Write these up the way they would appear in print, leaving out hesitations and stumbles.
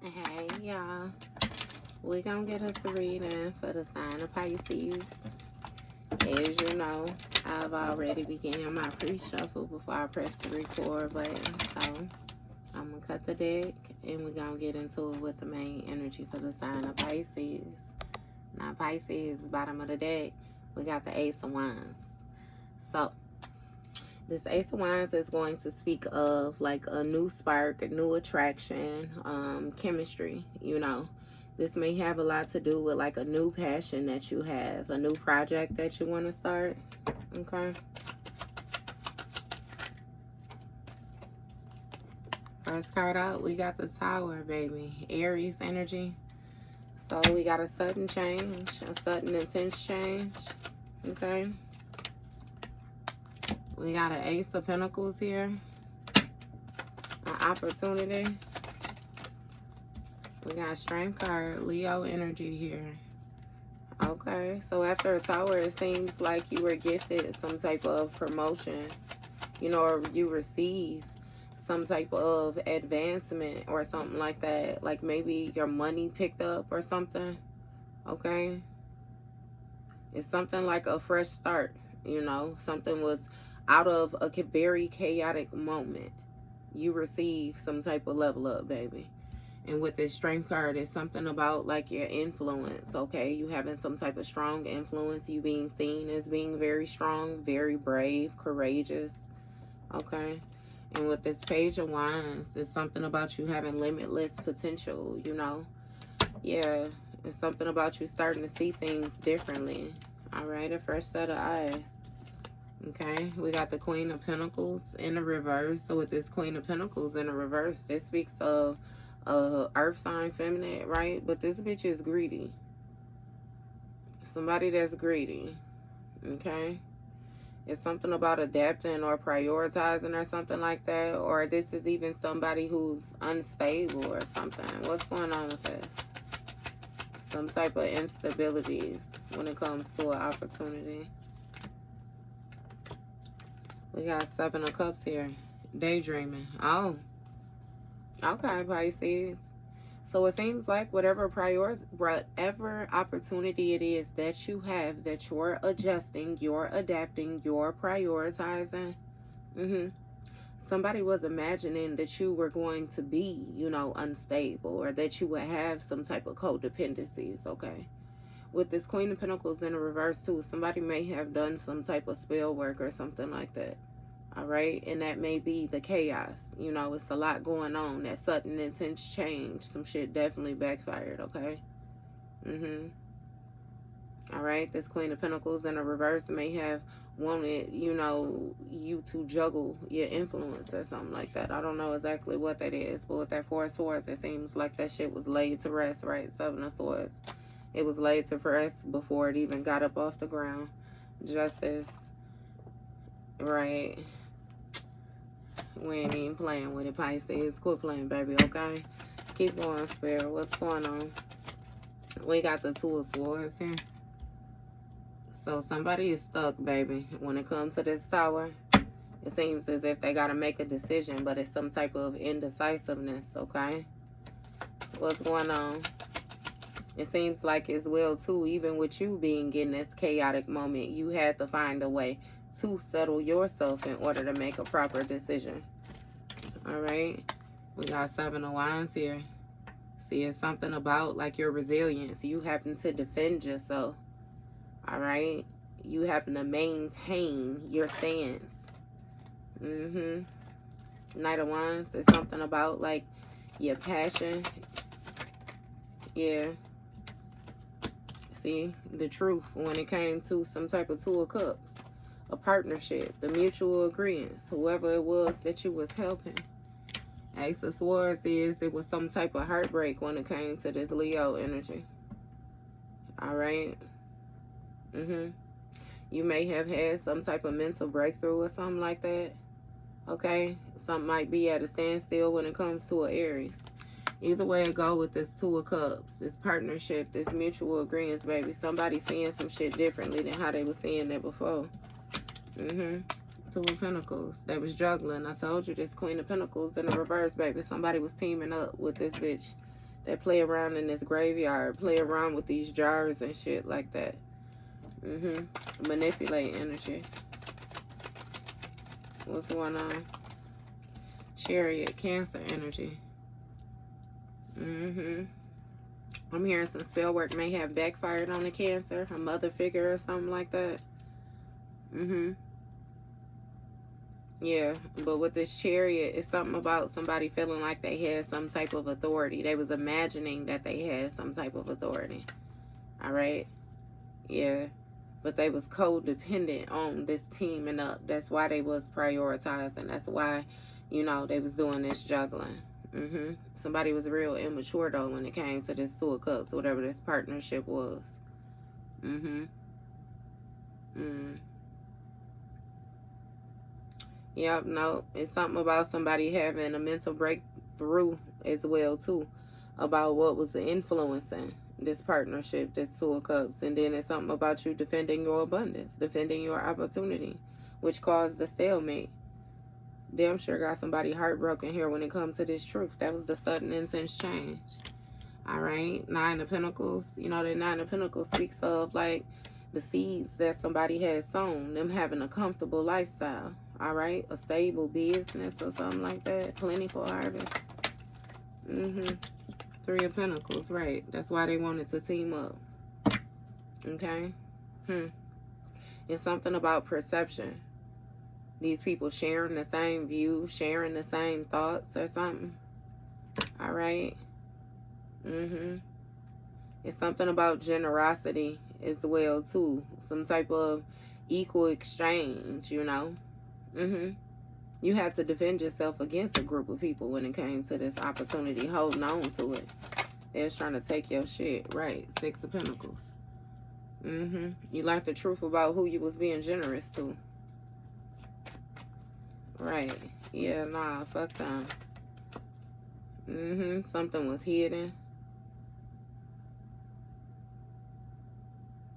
Hey y'all, we gonna get us a reading for the sign of Pisces. As you know, I've already began my pre-shuffle before I press the record button, so I'm gonna cut the deck and we're gonna get into it with the main energy for the sign of Pisces. Now Pisces, bottom of the deck, we got the Ace of Wands. So this Ace of Wands is going to speak of like a new spark, a new attraction, chemistry, you know. This may have a lot to do with like a new passion that you have, a new project that you want to start, okay? First card out, we got the Tower, baby. Aries energy. So we got a sudden change, a sudden intense change, okay? We got an Ace of Pentacles here. An opportunity. We got a Strength card, Leo energy here. Okay, so after a Tower, it seems like you were gifted some type of promotion, you know, or you received some type of advancement or something like that. Like maybe your money picked up or something, okay? It's something like a fresh start, you know. Something was out of a very chaotic moment. You receive some type of level up, baby. And with this Strength card, it's something about like your influence, okay? You having some type of strong influence. You being seen as being very strong, very brave, courageous, okay? And with this Page of Wands, it's something about you having limitless potential, you know? Yeah, it's something about you starting to see things differently, all right? A fresh set of eyes. Okay, we got the Queen of Pentacles in the reverse. So with this Queen of Pentacles in the reverse, this speaks of earth sign feminine, right? But this bitch is greedy. Somebody that's greedy, okay? It's something about adapting or prioritizing or something like that. Or this is even somebody who's unstable or something. What's going on with this? Some type of instability when it comes to an opportunity. We got Seven of Cups here. Daydreaming. Oh. Okay, Pisces. So it seems like whatever opportunity it is that you have, that you're adjusting, you're adapting, you're prioritizing. Somebody was imagining that you were going to be, you know, unstable, or that you would have some type of codependencies, okay? With this Queen of Pentacles in the reverse too, somebody may have done some type of spell work or something like that. All right, and that may be the chaos. You know, it's a lot going on. That sudden intense change, some shit definitely backfired, okay? All right, this Queen of Pentacles in the reverse may have wanted, you know, you to juggle your influence or something like that. I don't know exactly what that is, but with that Four of Swords, it seems like that shit was laid to rest, right? Seven of Swords. It was laid to rest before it even got up off the ground. Justice. Right. We ain't even playing with it, Pisces. Quit playing, baby, okay? Keep going, Spirit. What's going on? We got the Two of Swords here. So somebody is stuck, baby. When it comes to this Tower, it seems as if they got to make a decision, but it's some type of indecisiveness, okay? What's going on? It seems like as well, too, even with you being in this chaotic moment, you had to find a way to settle yourself in order to make a proper decision. All right? We got Seven of Wands here. See, it's something about like your resilience. You happen to defend yourself. All right? You happen to maintain your stance. Knight of Wands is something about like your passion. Yeah. See, the truth when it came to some type of Two of Cups. A partnership, the mutual agreements, whoever it was that you was helping. Ace of Swords is it was some type of heartbreak when it came to this Leo energy. All right. You may have had some type of mental breakthrough or something like that. Okay. Something might be at a standstill when it comes to an Aries. Either way it go with this Two of Cups, this partnership, this mutual agreements, baby. Somebody seeing some shit differently than how they were seeing it before. Two of Pentacles. They was juggling. I told you this Queen of Pentacles in the reverse, baby. Somebody was teaming up with this bitch That play around in this graveyard, play around with these jars and shit like that. Manipulate energy. What's going on? Chariot, Cancer energy. I'm hearing some spell work may have backfired on the Cancer, a mother figure or something like that. Yeah, but with this Chariot, it's something about somebody feeling like they had some type of authority. They was imagining that they had some type of authority. All right? Yeah. But they was codependent on this teaming up. That's why they was prioritizing. That's why, you know, they was doing this juggling. Somebody was real immature, though, when it came to this Two of Cups, whatever this partnership was. Yep, no, it's something about somebody having a mental breakthrough as well, too, about what was influencing this partnership, this Two of Cups. And then it's something about you defending your abundance, defending your opportunity, which caused the stalemate. Damn sure got somebody heartbroken here when it comes to this truth. That was the sudden intense change. All right, Nine of Pentacles. You know, the Nine of Pentacles speaks of, like, the seeds that somebody has sown, them having a comfortable lifestyle. All right, a stable business or something like that. Plentiful harvest. Three of Pentacles, right. That's why they wanted to team up. Okay. It's something about perception. These people sharing the same view, sharing the same thoughts or something. All right. It's something about generosity as well, too. Some type of equal exchange, you know. You have to defend yourself against a group of people when it came to this opportunity, holding on to it. They're trying to take your shit. Right. Six of Pentacles. You learned the truth about who you was being generous to. Right. Yeah, nah, fuck them. Something was hidden.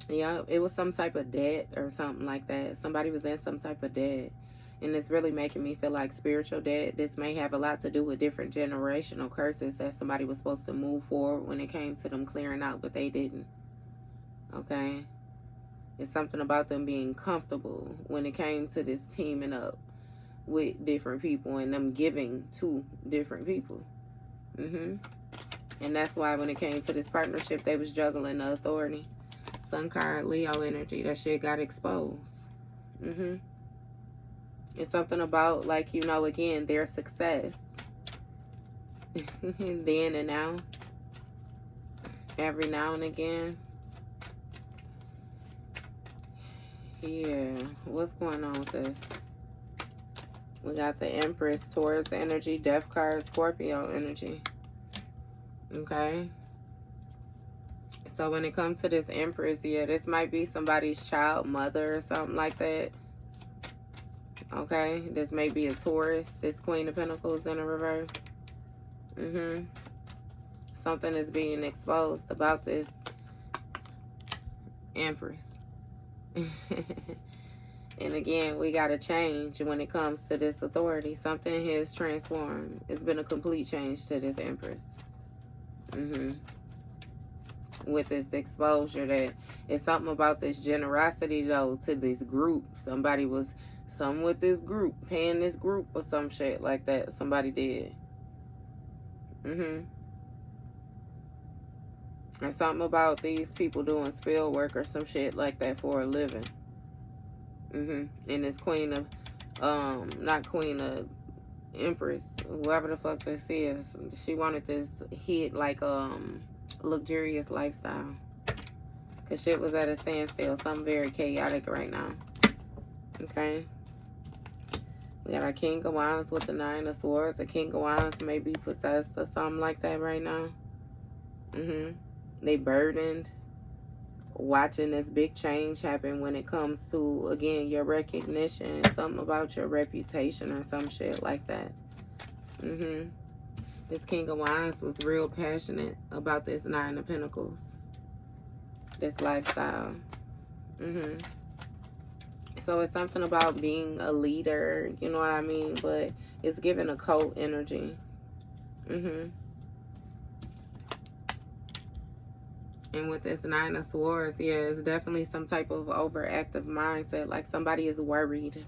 Yeah, it was some type of debt or something like that. Somebody was in some type of debt. And it's really making me feel like spiritual debt. This may have a lot to do with different generational curses that somebody was supposed to move forward when it came to them clearing out, but they didn't. Okay? It's something about them being comfortable when it came to this teaming up with different people and them giving to different people. And that's why when it came to this partnership, they was juggling the authority. Sun card, Leo energy. That shit got exposed. It's something about, like, you know, again, their success. Then and now. Every now and again. Yeah. What's going on with this? We got the Empress, Taurus energy, Death card, Scorpio energy. Okay. So when it comes to this Empress, yeah, this might be somebody's child, mother, or something like that. Okay, this may be a Taurus. This Queen of Pentacles in a reverse. Something is being exposed about this Empress. And again, we got to change when it comes to this authority. Something has transformed. It's been a complete change to this Empress. With this exposure, that it's something about this generosity, though, to this group. Somebody was some with this group, paying this group or some shit like that. Somebody did. And something about these people doing spell work or some shit like that for a living. And this Queen of, not Queen of, Empress, whoever the fuck this is, she wanted this hit, like, luxurious lifestyle. Because shit was at a standstill. Something very chaotic right now. Okay. We got our King of Wands with the Nine of Swords. The King of Wands may be possessed or something like that right now. They burdened watching this big change happen when it comes to, again, your recognition. Something about your reputation or some shit like that. This King of Wands was real passionate about this Nine of Pentacles. This lifestyle. So it's something about being a leader, you know what I mean? But it's giving a cult energy. And with this Nine of Swords, yeah, it's definitely some type of overactive mindset. Like somebody is worried,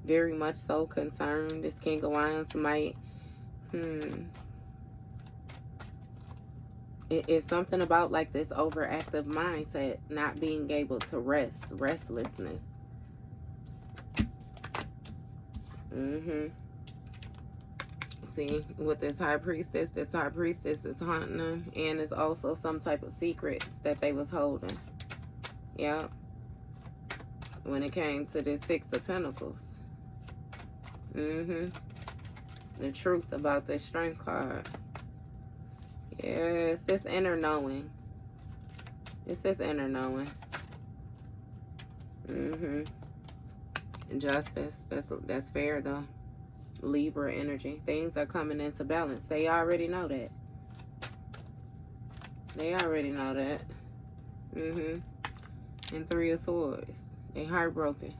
very much so concerned. This King of Wands might, it's something about like this overactive mindset, not being able to rest, restlessness. See, with this High Priestess is haunting them, and it's also some type of secrets that they was holding. Yeah. When it came to this Six of Pentacles. The truth about this Strength card. Yeah, it's this inner knowing. It's this inner knowing. Justice. That's fair though. Libra energy. Things are coming into balance. They already know that. They already know that. And Three of Swords. They heartbroken.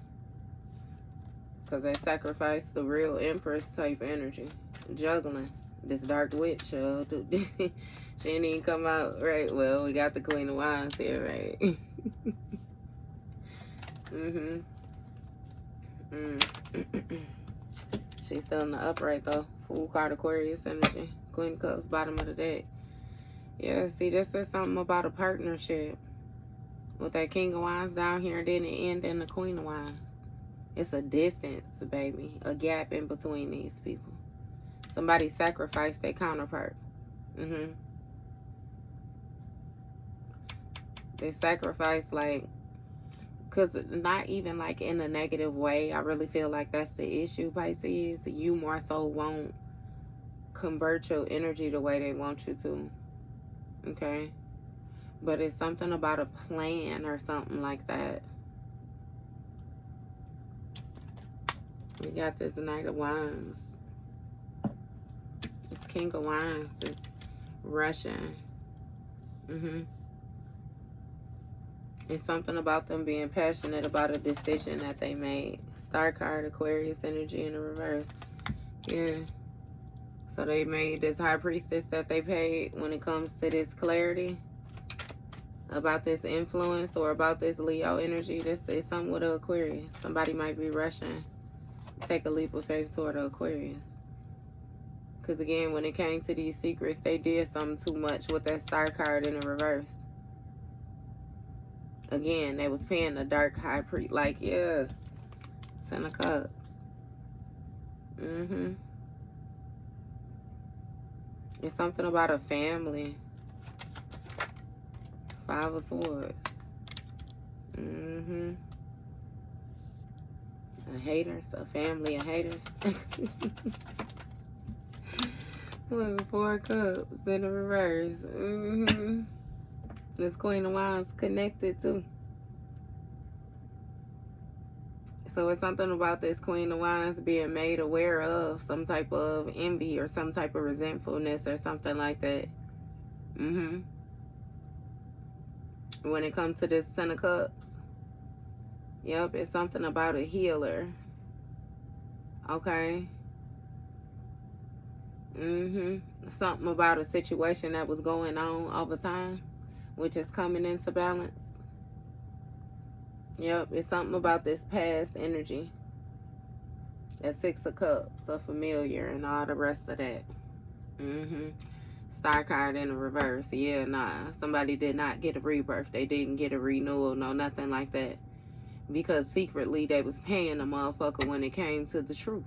Because they sacrificed the real Empress type energy. Juggling. This Dark Witch, she didn't even come out right. Well, we got the Queen of Wands here, right? She's still in the upright though. Fool card, Aquarius energy. Queen of Cups, bottom of the deck. Yeah, see, this is something about a partnership. With that King of Wands down here, and then it end in the Queen of Wands. It's a distance, baby. A gap in between these people. Somebody sacrificed their counterpart. They sacrificed, like, because not even like in a negative way. I really feel like that's the issue, Pisces. You more so won't convert your energy the way they want you to. Okay? But it's something about a plan or something like that. We got this Knight of Wands. This King of Wands is Russian. It's something about them being passionate about a decision that they made. Star card, Aquarius energy in the reverse. Yeah. So they made this High Priestess that they paid when it comes to this clarity about this influence or about this Leo energy. This is something with an Aquarius. Somebody might be rushing. Take a leap of faith toward an Aquarius. Because again, when it came to these secrets, they did something too much with that Star card in the reverse. Again, they was paying the dark high priest. Like, yeah. Ten of Cups. It's something about a family. Five of Swords. A haters. A family of haters. Look, Four of Cups in the reverse. This Queen of Wands connected too. So it's something about this Queen of Wands being made aware of some type of envy or some type of resentfulness or something like that. When it comes to this Ten of Cups, yep, it's something about a healer. Okay. Something about a situation that was going on over time, which is coming into balance. Yep, it's something about this past energy. That Six of Cups, a familiar, and all the rest of that. Star card in the reverse. Yeah, nah. Somebody did not get a rebirth. They didn't get a renewal, no, nothing like that. Because secretly they was paying a motherfucker when it came to the truth.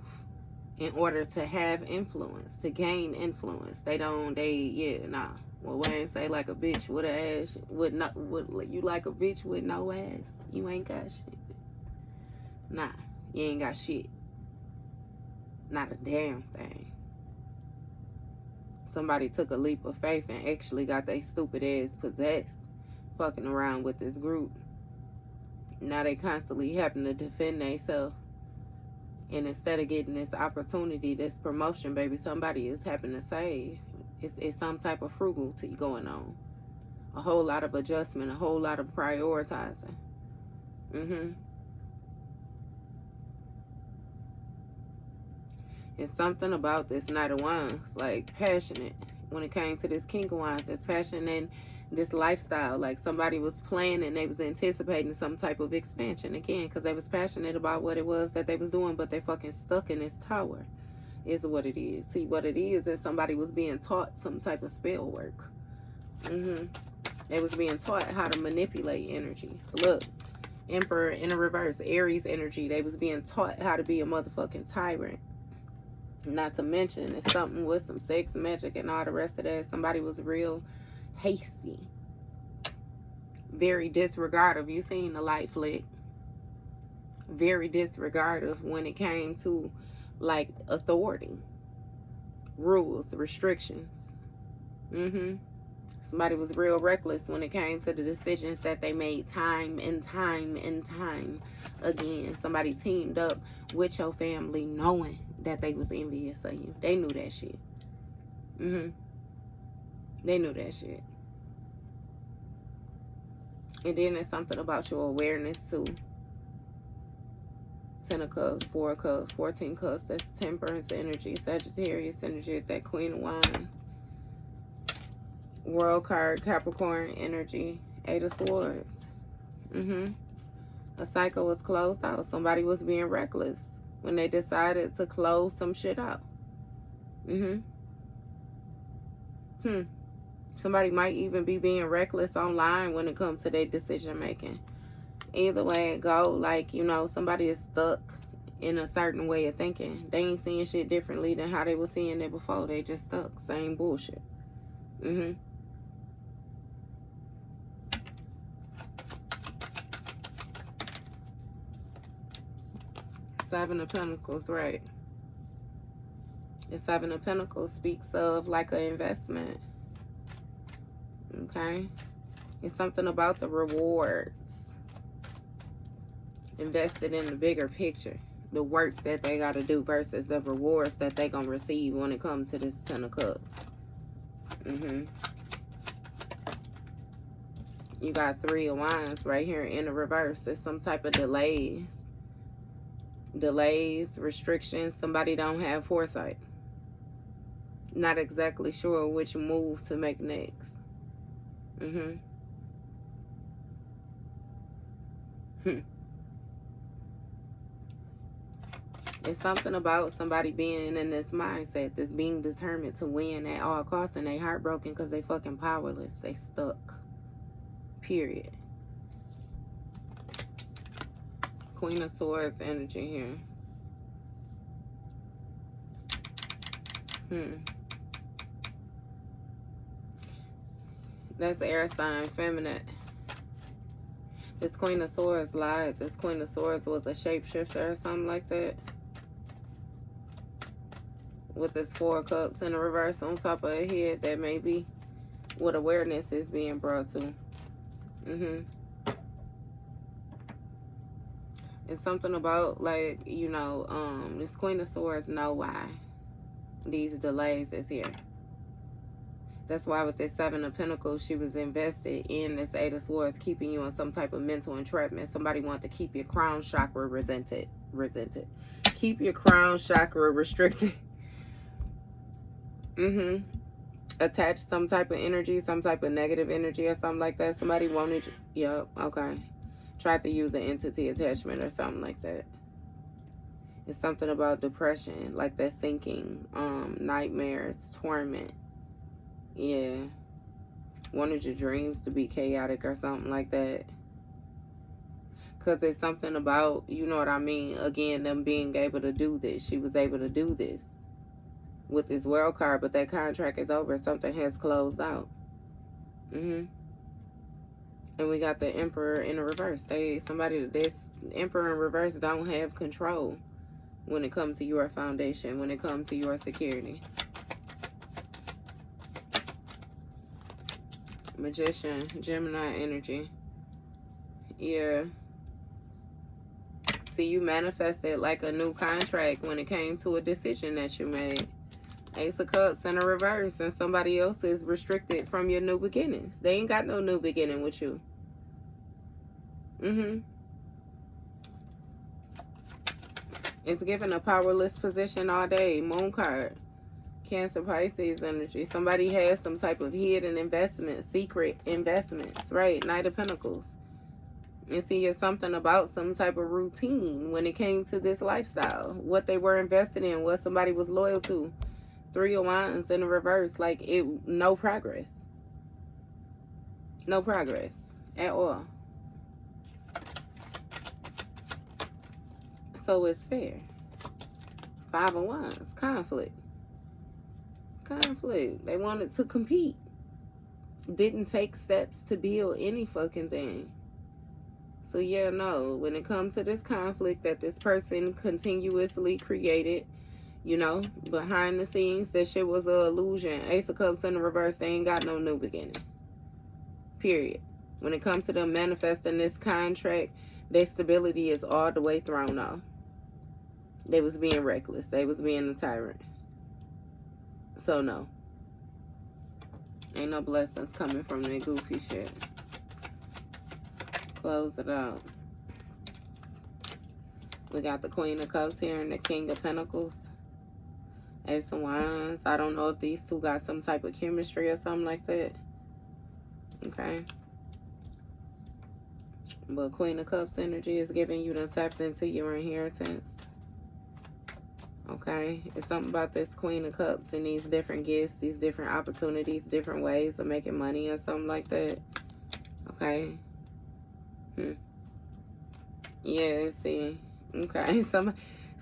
In order to have influence, to gain influence. Yeah, nah. Well, Wayne say like a bitch with an ass, you like a bitch with no ass? You ain't got shit. Nah, you ain't got shit. Not a damn thing. Somebody took a leap of faith and actually got their stupid ass possessed, fucking around with this group. Now they constantly having to defend themselves. And instead of getting this opportunity, this promotion, baby, somebody is having to save. It's some type of frugality going on. A whole lot of adjustment, a whole lot of prioritizing. It's something about this Knight of Wands, like passionate. When it came to this King of Wands, it's passionate. And this lifestyle. Like somebody was planning, they was anticipating some type of expansion again, because they was passionate about what it was that they was doing, but they fucking stuck in this tower is what it is. See, what it is somebody was being taught some type of spell work. They was being taught how to manipulate energy. Look, Emperor in a reverse, Aries energy. They was being taught how to be a motherfucking tyrant. Not to mention, it's something with some sex magic and all the rest of that. Somebody was real hasty, very disregarding. You seen the light flick? Very disregarding when it came to like authority, rules, restrictions. Somebody was real reckless when it came to the decisions that they made time and time and time again. Somebody teamed up with your family knowing that they was envious of you. They knew that shit. They knew that shit. And then there's something about your awareness too. 10 of Cups, 4 of Cups, 14 Cups. That's Temperance energy, Sagittarius energy, that Queen of Wands. World card, Capricorn energy, 8 of Swords. A cycle was closed out. Somebody was being reckless when they decided to close some shit out. Somebody might even be being reckless online when it comes to their decision making. Either way it go, like, you know, somebody is stuck in a certain way of thinking. They ain't seeing shit differently than how they were seeing it before. They just stuck. Same bullshit. 7 of Pentacles, right? The 7 of Pentacles speaks of like an investment. Okay? It's something about the rewards invested in the bigger picture. The work that they got to do versus the rewards that they going to receive when it comes to this 10 of Cups. You got 3 of Wands right here in the reverse. There's some type of delays. Delays, restrictions. Somebody don't have foresight. Not exactly sure which move to make next. It's something about somebody being in this mindset, that's being determined to win at all costs, and they heartbroken because they fucking powerless. They stuck. Period. Queen of Swords energy here. That's air sign, feminine. This Queen of Swords lied. This Queen of Swords was a shapeshifter or something like that. With this 4 of Cups in the reverse on top of her head, that may be what awareness is being brought to. It's something about, like, you know, this Queen of Swords know why these delays is here. That's why with this 7 of Pentacles, she was invested in this 8 of Swords, keeping you in some type of mental entrapment. Somebody wanted to keep your crown chakra resented. Keep your crown chakra restricted. Attach some type of energy, some type of negative energy or something like that. Somebody wanted you. Yep, okay. Tried to use an entity attachment or something like that. It's something about depression, like that thinking, nightmares, torment. Yeah. Wanted your dreams to be chaotic or something like that. Because there's something about, you know what I mean, again, them being able to do this. She was able to do this with this world card, but that contract is over. Something has closed out. And we got the Emperor in the reverse. Somebody, this Emperor in reverse don't have control when it comes to your foundation, when it comes to your security. Magician, Gemini energy. Yeah. See, you manifested like a new contract when it came to a decision that you made. Ace of Cups in a reverse, and somebody else is restricted from your new beginnings. They ain't got no new beginning with you. It's given a powerless position all day. Moon card. Cancer, Pisces energy. Somebody has some type of hidden investment, secret investments, right? Knight of Pentacles. And see, it's something about some type of routine when it came to this lifestyle. What they were invested in, what somebody was loyal to. Three of Wands in the reverse. Like, no progress. No progress at all. So it's fair. Five of Wands. Conflict. Conflict. They wanted to compete. Didn't take steps to build any fucking thing. So yeah, no. When it comes to this conflict that this person continuously created, you know, behind the scenes, that shit was an illusion. Ace of Cups in the reverse. They ain't got no new beginning. Period. When it comes to them manifesting this contract, their stability is all the way thrown off. They was being reckless. They was being a tyrant. So no. Ain't no blessings coming from that goofy shit. Close it out. We got the Queen of Cups here and the King of Pentacles. Ace of Wands. I don't know if these two got some type of chemistry or something like that. Okay. But Queen of Cups energy is giving you the tapped into your inheritance. Okay. It's something about this Queen of Cups and these different gifts, these different opportunities, different ways of making money or something like that. Okay. Yeah, see. Okay.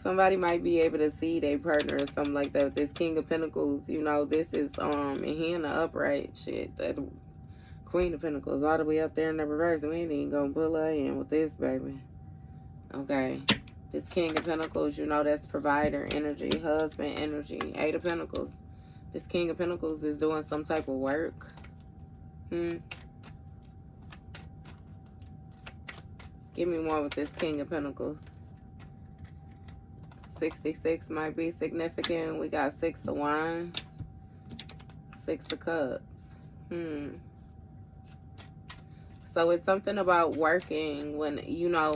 Somebody might be able to see their partner or something like that. With this King of Pentacles, you know, this is and he in the upright shit. That Queen of Pentacles all the way up there in the reverse. We ain't even gonna pull her in with this, baby. Okay. This King of Pentacles, you know, that's provider energy, husband energy. Eight of Pentacles. This King of Pentacles is doing some type of work. Give me more with this King of Pentacles. 66 might be significant. We got Six of Wands. Six of Cups. So it's something about working when, you know,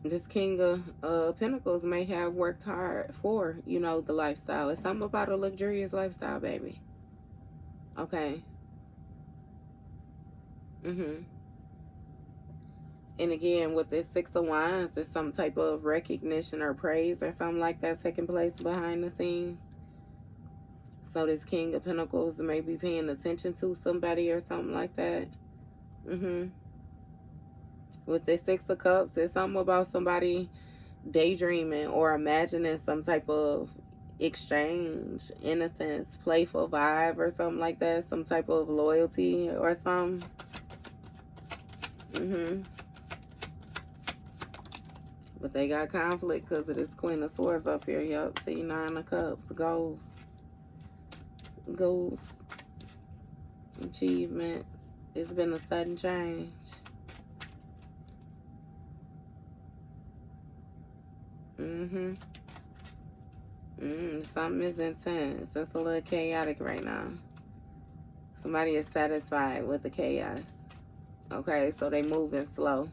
this King of Pentacles may have worked hard for, you know, the lifestyle. It's something about a luxurious lifestyle, baby. Okay. And again, with this Six of Wands, it's some type of recognition or praise or something like that taking place behind the scenes. So this King of Pentacles may be paying attention to somebody or something like that. With this Six of Cups, there's something about somebody daydreaming or imagining some type of exchange, innocence, playful vibe or something like that. Some type of loyalty or something. But they got conflict because of this Queen of Swords up here. Yup, see, Nine of Cups, goals. Goals. Achievements. It's been a sudden change. Something is intense. That's a little chaotic right now. Somebody is satisfied with the chaos. Okay, so they moving slow.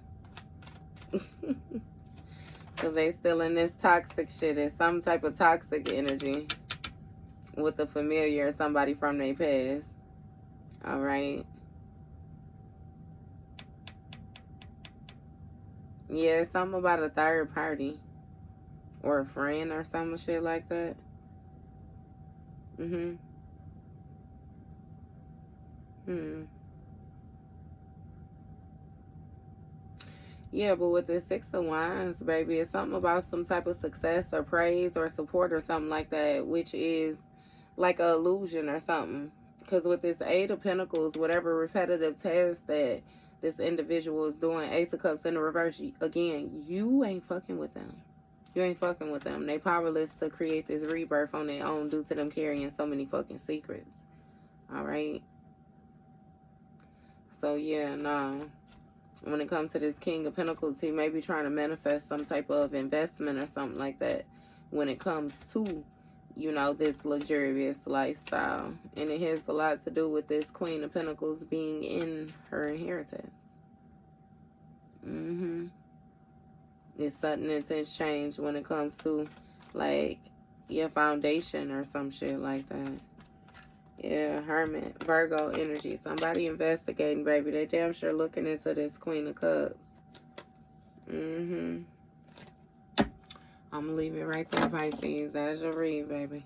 Because they still in this toxic shit. It's some type of toxic energy with a familiar or somebody from their past. Alright. Yeah, it's something about a third party. Or a friend or some shit like that. Yeah, but with the Six of Wands, baby, it's something about some type of success or praise or support or something like that, which is like an illusion or something. Because with this Eight of Pentacles, whatever repetitive task that this individual is doing, Ace of Cups in the reverse, again, you ain't fucking with them. You ain't fucking with them. They powerless to create this rebirth on their own due to them carrying so many fucking secrets. Alright? So, yeah, no. When it comes to this King of Pentacles, he may be trying to manifest some type of investment or something like that when it comes to, you know, this luxurious lifestyle. And it has a lot to do with this Queen of Pentacles being in her inheritance. It's sudden intense change when it comes to like your foundation or some shit like that. Yeah, Hermit, Virgo energy. Somebody investigating, baby. They damn sure looking into this Queen of Cups. I'm gonna leave it right there, Pisces. That's your read, baby.